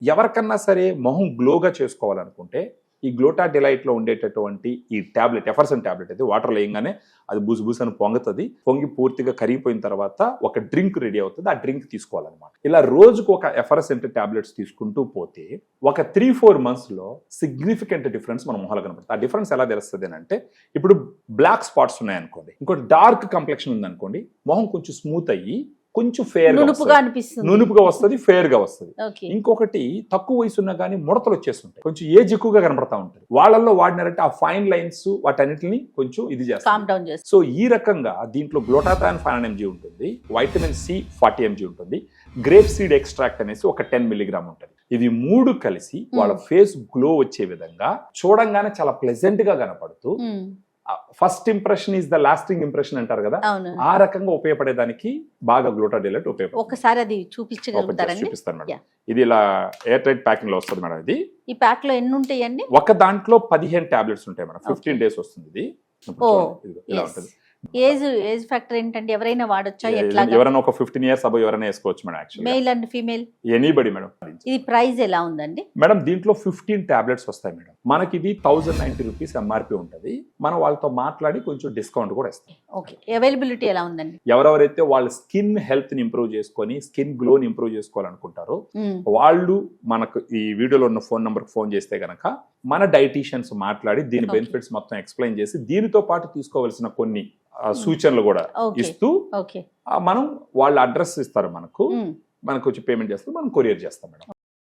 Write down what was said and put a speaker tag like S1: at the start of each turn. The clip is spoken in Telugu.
S1: ఎవరికన్నా సరే మొహం గ్లోగా చేసుకోవాలనుకుంటే ఈ గ్లోటా డిలైట్ లో ఉండేటటువంటి ఈ టాబ్లెట్ ఎఫర్సన్ టాబ్లెట్ అయితే వాటర్ వేయంగానే అది బుసు అని పొంగుతుంది. పొంగి పూర్తిగా కరిగిపోయిన తర్వాత ఒక డ్రింక్ రెడీ అవుతుంది. ఆ డ్రింక్ తీసుకోవాలన్నమాట. ఇలా రోజుకు ఒక ఎఫర్సెంట్ టాబ్లెట్స్ తీసుకుంటూ పోతే ఒక 3-4 months లో సిగ్నిఫికెంట్ డిఫరెన్స్ మన మొహాలు కనపడుతుంది. ఆ డిఫరెన్స్ ఎలా తెలుస్తుంది అంటే, ఇప్పుడు బ్లాక్ స్పాట్స్ ఉన్నాయనుకోండి, ఇంకోటి డార్క్ కంప్లెక్షన్ ఉందనుకోండి, మొహం కొంచెం స్మూత్ అయ్యి కొంచెం ఫేర్ నునుపుగా వస్తుంది, ఫేర్ గా వస్తుంది. ఇంకొకటి తక్కువ వయసు ఉన్నా కానీ ముడతలు వచ్చేస్తుంటాయి, కొంచెం ఏజ్ ఎక్కువగా కనపడతా ఉంటుంది. వాళ్ళల్లో వాడినారంటే ఆ ఫైన్ లైన్స్ వాటన్నిటిని కొంచెం ఇది చేస్తారు. సో ఈ రకంగా దీంట్లో గ్లూటాథియోన్ 500 mg ఉంటుంది, వైటమిన్ సి 40 mg ఉంటుంది, గ్రేప్ సీడ్ ఎక్స్ట్రాక్ట్ అనేసి ఒక 10 mg ఉంటుంది. ఇవి 3 కలిసి వాళ్ళ ఫేస్ గ్లో వచ్చే విధంగా చూడంగానే చాలా ప్లెజెంట్ గా కనపడుతూ first impression is the lasting impression అంటారు కదా, ఆ రకంగా ఉపయోగపడేదానికి బాగా గ్లూటా డిలైట్ ఉపయోగపడుతుంది.
S2: ఒకసారి అది చూపిస్తాను
S1: మేడం. ఇది ఇలా ఎయిర్ టైట్ ప్యాకింగ్ లో వస్తుంది మేడం. ఇది
S2: ఈ ప్యాక్ లో ఎన్ని ఉంటాయండి?
S1: ఒక దాంట్లో 15 టాబ్లెట్స్ ఉంటాయి మేడం. 15 days వస్తుంది. ఇది ఇలా ఉంటుంది.
S2: ఏజ్ ఫ్యాక్టర్ ఏంటంటే ఎవరైనా వాడొచ్చా?
S1: ఎవరైనా ఒక 15 years అబౌవ్ ఎవరైనా వేసుకోవచ్చు madam. Actually
S2: male and female
S1: anybody madam.
S2: ఇది ప్రైస్ ఎలా ఉందండి
S1: మేడం? దీంట్లో 15 టాబ్లెట్స్ వస్తాయి మేడం. మనకి ఇది 1090 రూపీస్ ఎంఆర్పి ఉంటుంది. మనం వాళ్ళతో మాట్లాడి కొంచెం డిస్కౌంట్ కూడా ఇస్తాం.
S2: ఓకే, అవైలబిలిటీ ఎలా ఉందండి?
S1: ఎవరెవరైతే వాళ్ళ స్కిన్ హెల్త్ ని ఇంప్రూవ్ చేసుకొని స్కిన్ గ్లో ని ఇంప్రూవ్ చేసుకోవాలనుకుంటారో వాళ్ళు మనకు ఈ వీడియోలో ఉన్న ఫోన్ నంబర్ కి ఫోన్ చేస్తే గనక మన డైటీషియన్స్ మాట్లాడి దీని బెనిఫిట్స్ మొత్తం ఎక్స్ప్లెయిన్ చేసి దీనితో పాటు తీసుకోవాల్సిన కొన్ని సూచనలు కూడా ఇస్తూ మనం వాళ్ళ అడ్రస్ ఇస్తారు, మనకు వచ్చి పేమెంట్ చేస్తారు, మనం కొరియర్ చేస్తాం మేడం.